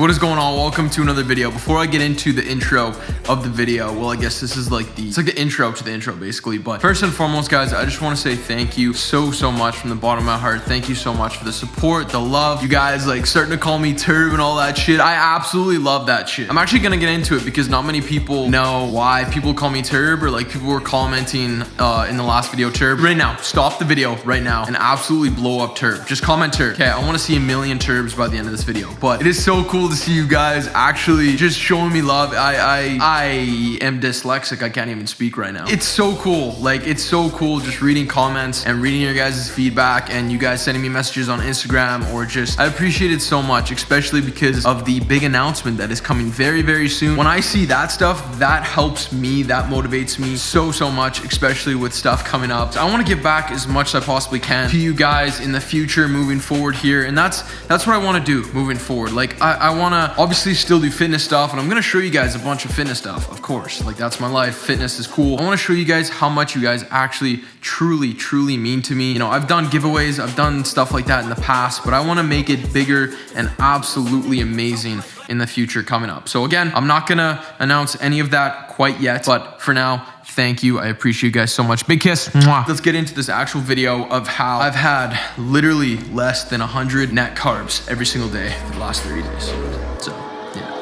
What is going on? Welcome to another video. Before I get into the intro of the video, well, I guess this is like the intro to the intro basically. But first and foremost, guys, I just want to say thank you so much from the bottom of my heart. Thank you so much for the support, the love. You guys like starting to call me Turb and all that shit. I absolutely love that shit. I'm actually gonna get into it because not many people know why people call me Turb, or like people were commenting in the last video Turb. Right now, stop the video right now and absolutely blow up Turb. Just comment Turb. Okay, I want to see 1 million Turbs by the end of this video. But it is so cool to see you guys actually just showing me love. I am dyslexic. I can't even speak right now. It's so cool. Like, it's so cool just reading comments and reading your guys' feedback and you guys sending me messages on Instagram, or just, I appreciate it so much, especially because of the big announcement that is coming very soon. When I see that stuff, that helps me, that motivates me so much, especially with stuff coming up. So I want to give back as much as I possibly can to you guys in the future moving forward here. And that's what I want to do moving forward. Like, I want to obviously still do fitness stuff, and I'm gonna show you guys a bunch of fitness stuff, of course. Like, that's my life. Fitness is cool. I want to show you guys how much you guys actually truly mean to me. You know, I've done giveaways, I've done stuff like that in the past, but I want to make it bigger and absolutely amazing in the future coming up. So again, I'm not gonna announce any of that quite yet, but for now, thank you. I appreciate you guys so much. Big kiss. Mwah. Let's get into this actual video of how I've had literally less than 100 net carbs every single day for the last 30 days. So, yeah.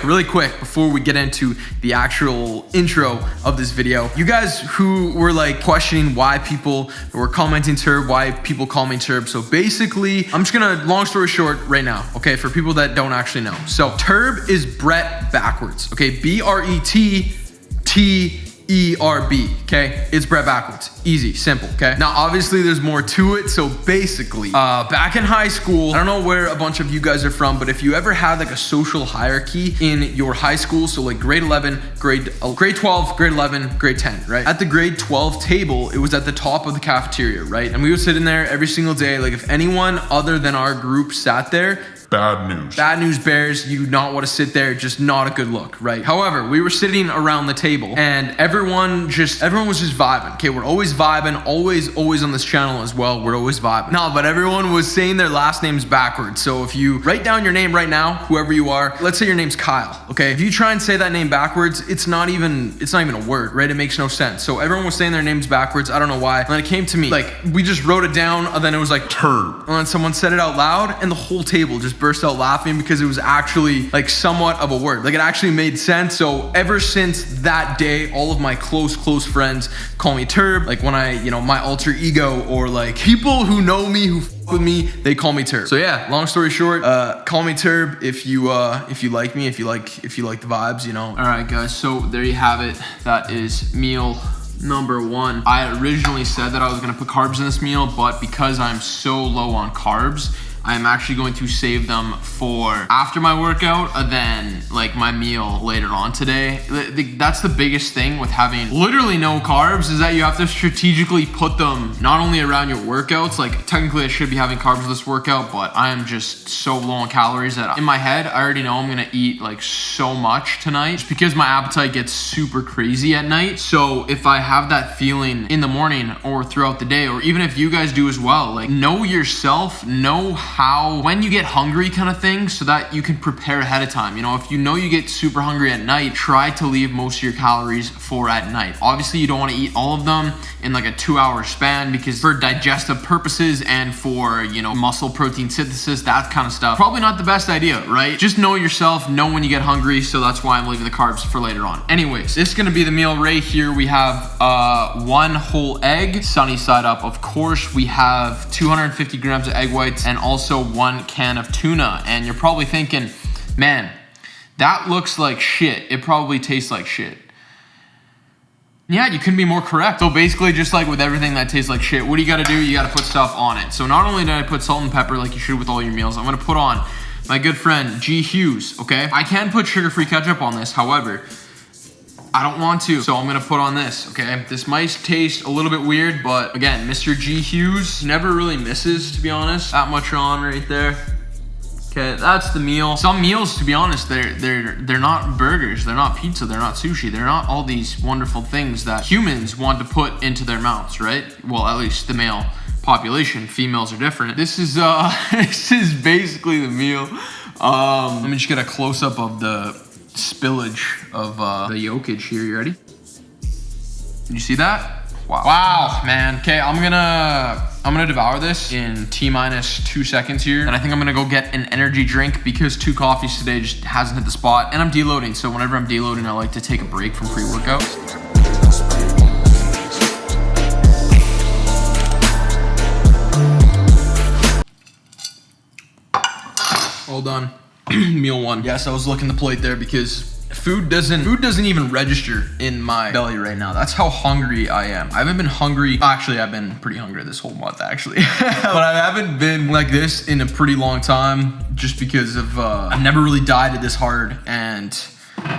Really quick before we get into the actual intro of this video, you guys who were like questioning why people were commenting Turb, why people call me Turb. So basically, I'm just gonna, long story short right now, okay, for people that don't actually know. So Turb is Bret backwards, okay? B-R-E-T-T-E-R-B, okay? It's Bret backwards. Easy, simple, okay? Now, obviously, there's more to it. So basically, back in high school, I don't know where a bunch of you guys are from, but if you ever had like a social hierarchy in your high school, so like grade 11, grade 12, grade 11, grade 10, right? At the grade 12 table, it was at the top of the cafeteria, right? And we would sit in there every single day. Like, if anyone other than our group sat there, bad news. Bad news bears. You do not want to sit there. Just not a good look, right? However, we were sitting around the table and everyone was just vibing. Okay, we're always vibing, always on this channel as well. We're always vibing. No, but everyone was saying their last names backwards. So if you write down your name right now, whoever you are, let's say your name's Kyle, okay? If you try and say that name backwards, it's not even a word, right? It makes no sense. So everyone was saying their names backwards. I don't know why. And then it came to me, like, we just wrote it down, and then it was like Turb. And then someone said it out loud, and the whole table just burst out laughing because it was actually like somewhat of a word. Like, it actually made sense. So ever since that day, all of my close friends call me Turb. Like, when I, you know, my alter ego, or like people who know me, who with me, they call me Turb. So yeah, long story short, call me Turb if you like me, if you like the vibes, you know. All right, guys, so there you have it. That is meal number 1. I originally said that I was gonna put carbs in this meal, but because I'm so low on carbs, I'm actually going to save them for after my workout, then like my meal later on today. That's the biggest thing with having literally no carbs, is that you have to strategically put them not only around your workouts. Like, technically I should be having carbs for this workout, but I am just so low on calories that in my head, I already know I'm gonna eat like so much tonight, just because my appetite gets super crazy at night. So if I have that feeling in the morning or throughout the day, or even if you guys do as well, like, know yourself, know how, when you get hungry kind of thing, so that you can prepare ahead of time. You know, if you know you get super hungry at night, try to leave most of your calories for at night. Obviously, you don't want to eat all of them in like a 2-hour span, because for digestive purposes and for, you know, muscle protein synthesis, that kind of stuff, probably not the best idea, right? Just know yourself, know when you get hungry. So that's why I'm leaving the carbs for later on. Anyways, this is gonna be the meal right here. We have 1 whole egg, sunny side up, of course. We have 250 grams of egg whites, and also 1 can of tuna. And you're probably thinking, man, that looks like shit. It probably tastes like shit. Yeah, you couldn't be more correct. So basically, just like with everything that tastes like shit, what do you gotta do? You gotta put stuff on it. So not only did I put salt and pepper like you should with all your meals, I'm gonna put on my good friend G. Hughes, okay? I can put sugar-free ketchup on this, however, I don't want to, so I'm gonna put on this, okay? This might taste a little bit weird, but again, Mr. G Hughes never really misses, to be honest. That much on right there. Okay, that's the meal. Some meals, to be honest, they're not burgers, they're not pizza, they're not sushi, they're not all these wonderful things that humans want to put into their mouths, right? Well, at least the male population. Females are different. This is this is basically the meal. Let me just get a close-up of the spillage of the yolkage here. You ready? You see that? Wow. Wow, man. Okay, I'm gonna devour this in T-minus 2 seconds here. And I think I'm gonna go get an energy drink because 2 coffees today just hasn't hit the spot. And I'm deloading, so whenever I'm deloading, I like to take a break from pre-workouts. All done. Meal 1. Yes, I was looking at the plate there because food doesn't even register in my belly right now. That's how hungry I am. I haven't been hungry. Actually, I've been pretty hungry this whole month, actually. But I haven't been like this in a pretty long time just because of, I've never really dieted this hard. And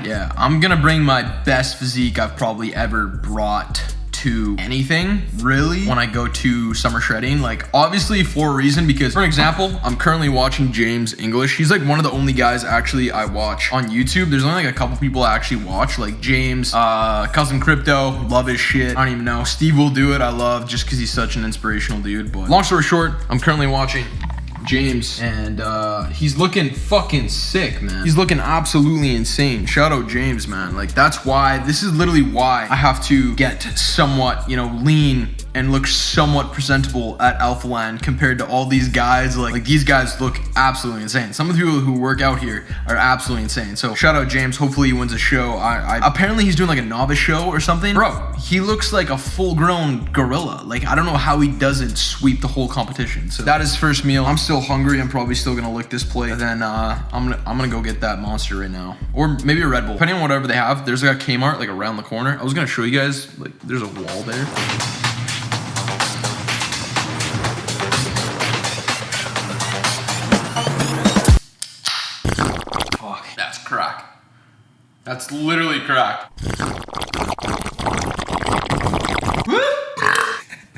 yeah, I'm gonna bring my best physique I've probably ever brought to anything, really, when I go to summer shredding. Like, obviously for a reason, because for an example, I'm currently watching James English. He's like one of the only guys actually I watch on YouTube. There's only like a couple people I actually watch, like James, Cousin Crypto, love his shit. I don't even know. Steve Will Do It, I love just because he's such an inspirational dude. But long story short, I'm currently watching James, and he's looking fucking sick, man. He's looking absolutely insane. Shout out James, man. Like, that's why, this is literally why I have to get somewhat, you know, lean and look somewhat presentable at Alpha Land compared to all these guys. Like these guys look absolutely insane. Some of the people who work out here are absolutely insane. So shout out James. Hopefully he wins a show. Apparently he's doing like a novice show or something. Bro, he looks like a full-grown gorilla. Like, I don't know how he doesn't sweep the whole competition. So that is first meal. I'm still hungry. I'm probably still gonna lick this plate, and then I'm gonna go get that Monster right now, or maybe a Red Bull, depending on whatever they have. There's like a Kmart like around the corner. I was gonna show you guys, like, there's a wall there. Fuck, that's crack. That's literally crack.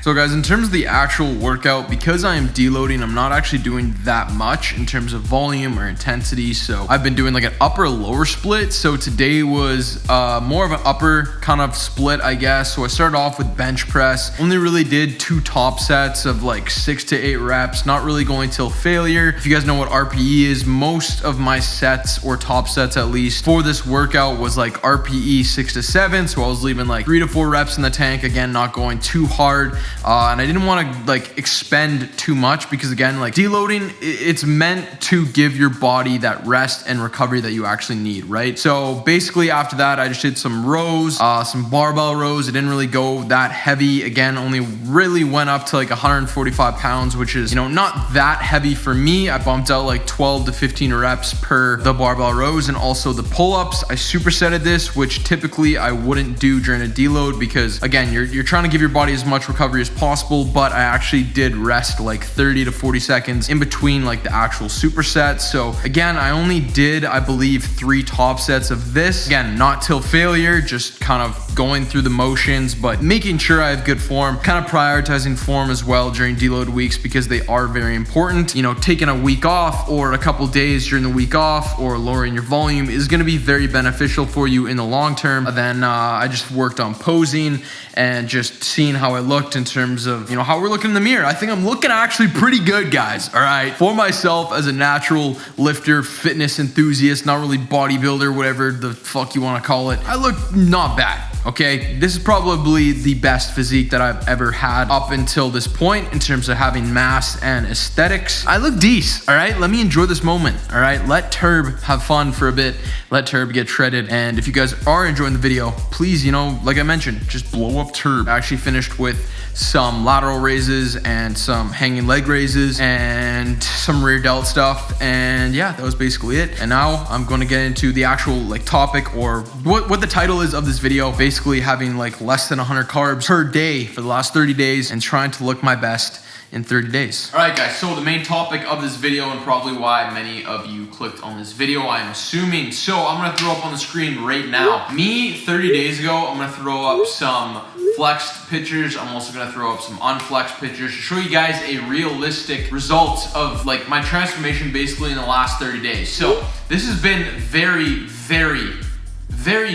So guys, in terms of the actual workout, because I am deloading, I'm not actually doing that much in terms of volume or intensity. So I've been doing like an upper lower split. So today was more of an upper kind of split, I guess. So I started off with bench press, only really did 2 top sets of like 6 to 8 reps, not really going till failure. If you guys know what RPE is, most of my sets, or top sets at least, for this workout was like RPE 6 to 7. So I was leaving like 3 to 4 reps in the tank, again, not going too hard. And I didn't want to like expend too much because, again, like deloading, it's meant to give your body that rest and recovery that you actually need, right? So basically after that, I just did some rows, some barbell rows. It didn't really go that heavy. Again, only really went up to like 145 pounds, which is, you know, not that heavy for me. I bumped out like 12 to 15 reps per the barbell rows, and also the pull-ups. I supersetted this, which typically I wouldn't do during a deload because, again, you're trying to give your body as much recovery as possible, but I actually did rest like 30 to 40 seconds in between like the actual supersets. So again, I only did, I believe, 3 top sets of this. Again, not till failure, just kind of going through the motions, but making sure I have good form, kind of prioritizing form as well during deload weeks because they are very important. You know, taking a week off or a couple days during the week off or lowering your volume is going to be very beneficial for you in the long term. And then I just worked on posing and just seeing how I looked in terms of, you know, how we're looking in the mirror. I think I'm looking actually pretty good, guys. All right. For myself as a natural lifter, fitness enthusiast, not really bodybuilder, whatever the fuck you want to call it, I look not bad. Okay, this is probably the best physique that I've ever had up until this point in terms of having mass and aesthetics. I look decent, all right? Let me enjoy this moment, all right? Let Turb have fun for a bit. Let Turb get shredded. And if you guys are enjoying the video, please, you know, like I mentioned, just blow up Turb. I actually finished with some lateral raises and some hanging leg raises and some rear delt stuff. And yeah, that was basically it. And now I'm going to get into the actual like topic, or what the title is of this video. Basically having like less than 100 carbs per day for the last 30 days and trying to look my best in 30 days. All right, guys, so the main topic of this video, and probably why many of you clicked on this video, I'm assuming. So I'm gonna throw up on the screen right now. Me, 30 days ago, I'm gonna throw up some flexed pictures. I'm also gonna throw up some unflexed pictures to show you guys a realistic result of like my transformation basically in the last 30 days. So this has been very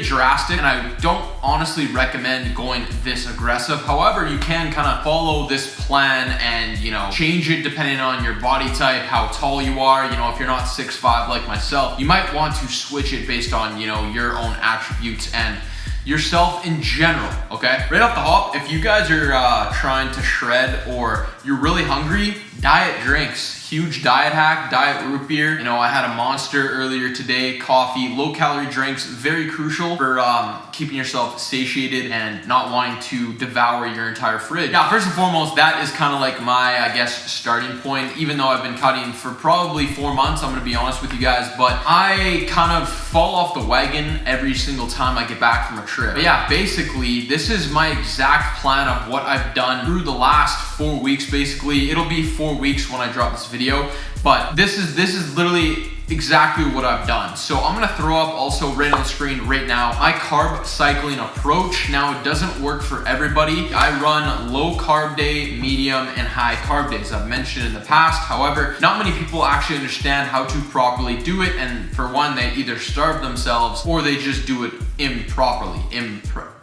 drastic, and I don't honestly recommend going this aggressive. However, you can kind of follow this plan and, you know, change it depending on your body type, how tall you are. You know, if you're not 6'5" like myself, you might want to switch it based on, you know, your own attributes and yourself in general, okay? Right off the hop, if you guys are trying to shred or you're really hungry, diet drinks. Huge diet hack, diet root beer. You know, I had a Monster earlier today, coffee, low calorie drinks, very crucial for keeping yourself satiated and not wanting to devour your entire fridge. Now, first and foremost, that is kind of like my, I guess, starting point. Even though I've been cutting for probably 4 months, I'm gonna be honest with you guys, but I kind of fall off the wagon every single time I get back from a trip. But yeah, basically, this is my exact plan of what I've done through the last 4 weeks, basically. It'll be 4 weeks when I drop this video, but this is literally exactly what I've done. So I'm gonna throw up also right on the screen right now my carb cycling approach. Now, it doesn't work for everybody. I run low carb day, medium, and high carb days. I've mentioned in the past. However, not many people actually understand how to properly do it, and for one, they either starve themselves or they just do it improperly.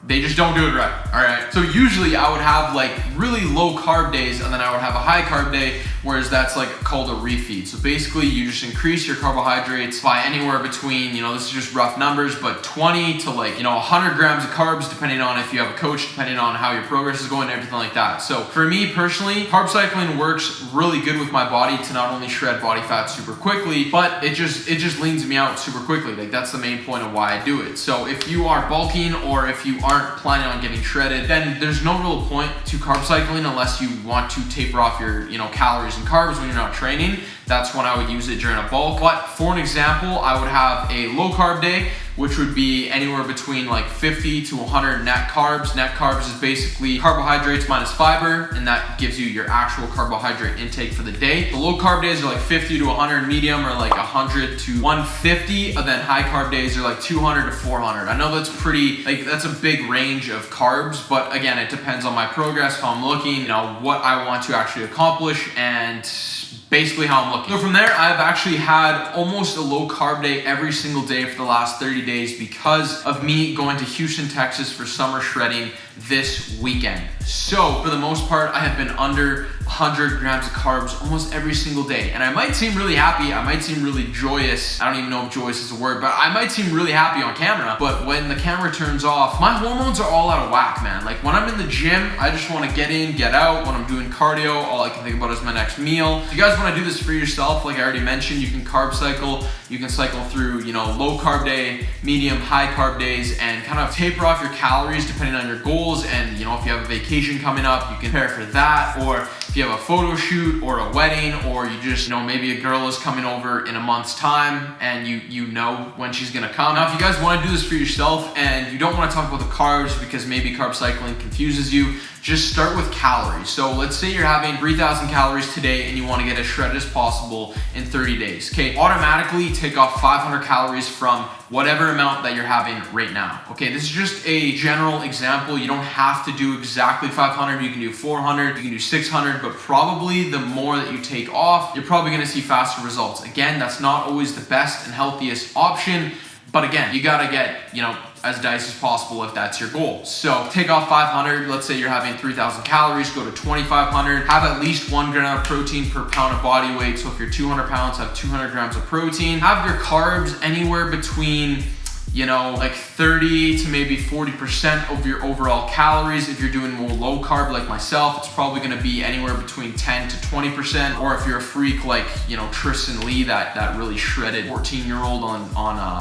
They just don't do it right, all right? So usually I would have like really low carb days, and then I would have a high carb day, whereas that's like called a refeed. So basically you just increase your carbohydrates by anywhere between, you know, this is just rough numbers, but 20 to like, you know, 100 grams of carbs, depending on if you have a coach, depending on how your progress is going, everything like that. So for me personally, carb cycling works really good with my body to not only shred body fat super quickly, but it just leans me out super quickly. Like, that's the main point of why I do it. So if you are bulking or if you aren't planning on getting shredded, then there's no real point to carb cycling unless you want to taper off your, you know, calories and carbs when you're not training. That's when I would use it during a bulk. But for an example, I would have a low carb day, which would be anywhere between like 50 to 100 net carbs. Net carbs is basically carbohydrates minus fiber, and that gives you your actual carbohydrate intake for the day. The low carb days are like 50 to 100, medium are like 100 to 150, and then high carb days are like 200 to 400. I know that's pretty, like, that's a big range of carbs, but again, it depends on my progress, how I'm looking, you know, what I want to actually accomplish, and basically how I'm looking. So from there, I've actually had almost a low carb day every single day for the last 30 days because of me going to Houston, Texas for summer shredding this weekend. So for the most part, I have been under 100 grams of carbs almost every single day. And I might seem really happy, I might seem really joyous. I don't even know if joyous is a word, but I might seem really happy on camera. But when the camera turns off, my hormones are all out of whack, man. Like, when I'm in the gym, I just want to get in, get out. When I'm doing cardio, all I can think about is my next meal. If you guys want to do this for yourself, like I already mentioned, you can carb cycle. You can cycle through, you know, low carb day, medium, high carb days, and kind of taper off your calories depending on your goals. And, you know, if you have a vacation coming up, you can prepare for that. Or if you have a photo shoot or a wedding, or you just, you know, maybe a girl is coming over in a month's time and you know when she's gonna come. Now, if you guys want to do this for yourself and you don't want to talk about the carbs because maybe carb cycling confuses you, just start with calories. So let's say you're having 3,000 calories today and you want to get as shredded as possible in 30 days. Okay, automatically take off 500 calories from whatever amount that you're having right now. Okay, this is just a general example. You don't have to do exactly 500. You can do 400, you can do 600, but probably the more that you take off, you're probably gonna see faster results. Again, that's not always the best and healthiest option, but again, you gotta get, you know, as nice as possible if that's your goal. So take off 500, let's say you're having 3,000 calories, go to 2,500, have at least 1 gram of protein per pound of body weight. So if you're 200 pounds, have 200 grams of protein. Have your carbs anywhere between, you know, like 30 to maybe 40% of your overall calories. If you're doing more low carb like myself, it's probably gonna be anywhere between 10 to 20%. Or if you're a freak like, you know, Tristan Lee, that really shredded 14-year-old on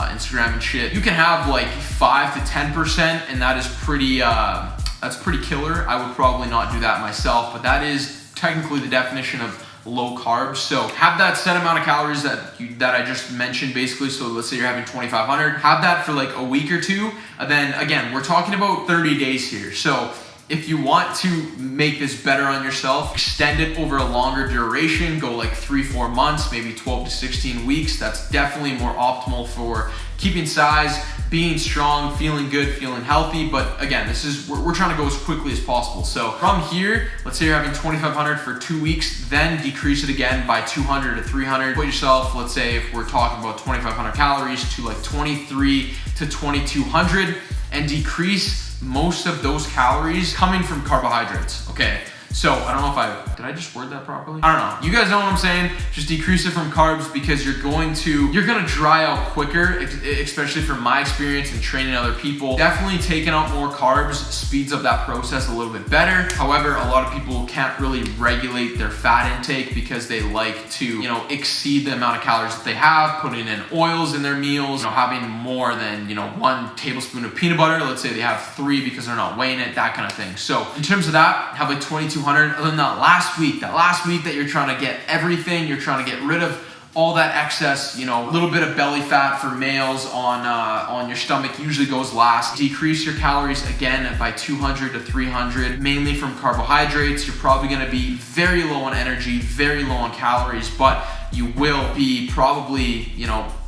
Instagram and shit, you can have like 5 to 10%, and that is pretty, that's pretty killer. I would probably not do that myself, but that is technically the definition of low carbs. So have that set amount of calories that I just mentioned, basically. So let's say you're having 2,500, have that for like a week or two, and then again, we're talking about 30 days here. So if you want to make this better on yourself, extend it over a longer duration, go like 3-4 months, maybe 12 to 16 weeks. That's definitely more optimal for keeping size, being strong, feeling good, feeling healthy. But again, we're trying to go as quickly as possible. So from here, let's say you're having 2,500 for 2 weeks, then decrease it again by 200 to 300. Put yourself, let's say if we're talking about 2,500 calories to like 23 to 2,200, and decrease most of those calories coming from carbohydrates, okay? So I don't know did I just word that properly? I don't know. You guys know what I'm saying? Just decrease it from carbs because you're gonna dry out quicker, especially from my experience and training other people. Definitely taking out more carbs speeds up that process a little bit better. However, a lot of people can't really regulate their fat intake because they like to, exceed the amount of calories that they have, putting in oils in their meals, having more than, 1 tablespoon of peanut butter. Let's say they have 3 because they're not weighing it, that kind of thing. So in terms of that, have like 2,200. Other than that last week that you're trying to get everything, you're trying to get rid of all that excess, a little bit of belly fat for males on your stomach usually goes last. Decrease your calories again by 200 to 300, mainly from carbohydrates. You're probably gonna be very low on energy, very low on calories, but you will be probably,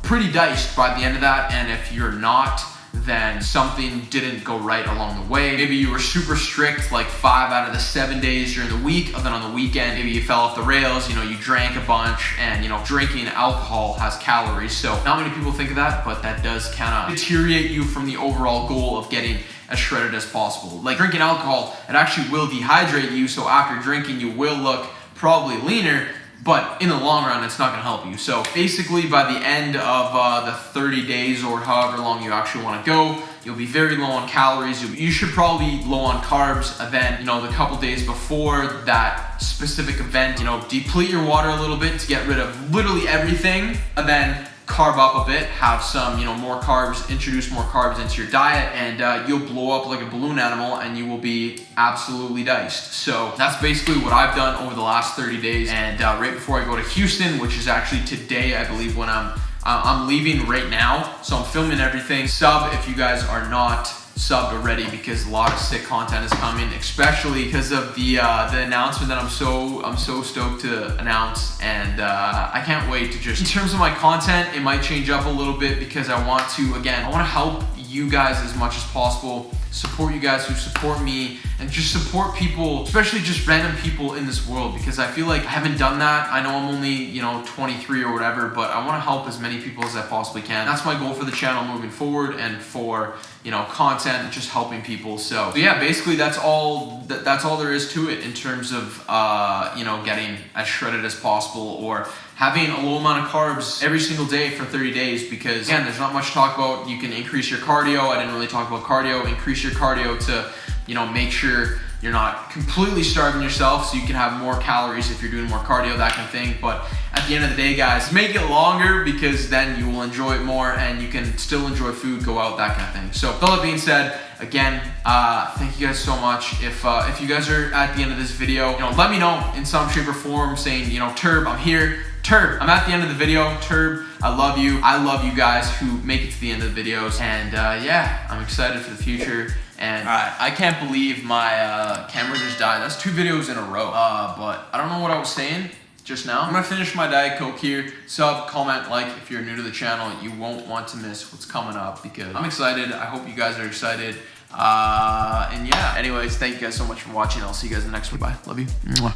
pretty diced by the end of that. And if you're not, then something didn't go right along the way. Maybe you were super strict like 5 out of the 7 days during the week, and then on the weekend, maybe you fell off the rails, you drank a bunch, and drinking alcohol has calories. So not many people think of that, but that does kind of deteriorate you from the overall goal of getting as shredded as possible. Like drinking alcohol, it actually will dehydrate you, so after drinking, you will look probably leaner, but in the long run, it's not gonna help you. So basically by the end of the 30 days or however long you actually wanna go, you'll be very low on calories. You should probably be low on carbs. And then, the couple days before that specific event, deplete your water a little bit to get rid of literally everything. And then carb up a bit, have some, more carbs, introduce more carbs into your diet, and you'll blow up like a balloon animal and you will be absolutely diced. So that's basically what I've done over the last 30 days. And right before I go to Houston, which is actually today, I believe, when I'm leaving right now. So I'm filming everything. Sub if you guys are not subbed already, because a lot of sick content is coming, especially because of the announcement that I'm so stoked to announce. And I can't wait to just, in terms of my content, it might change up a little bit because I want to help you guys as much as possible, support you guys who support me, and just support people, especially just random people in this world, because I feel like I haven't done that. I know I'm only 23 or whatever, but I want to help as many people as I possibly can. That's my goal for the channel moving forward, and for content, just helping people. So yeah, basically that's all there is to it in terms of getting as shredded as possible, or having a low amount of carbs every single day for 30 days, because again, there's not much to talk about. You can increase your cardio. I didn't really talk about cardio. Increase your cardio to make sure you're not completely starving yourself, so you can have more calories if you're doing more cardio, that kind of thing. But at the end of the day, guys, make it longer, because then you will enjoy it more and you can still enjoy food, go out, that kind of thing. So with all that being said, again, thank you guys so much. If you guys are at the end of this video, let me know in some shape or form, saying, Turb, I'm here. Turb, I'm at the end of the video. Turb, I love you. I love you guys who make it to the end of the videos. And yeah, I'm excited for the future. And I can't believe my camera just died. That's 2 videos in a row. But I don't know what I was saying just now. I'm gonna finish my Diet Coke here. Sub, comment, like if you're new to the channel. You won't want to miss what's coming up, because I'm excited. I hope you guys are excited. And yeah, anyways, thank you guys so much for watching. I'll see you guys in the next one. Bye. Love you. Mwah.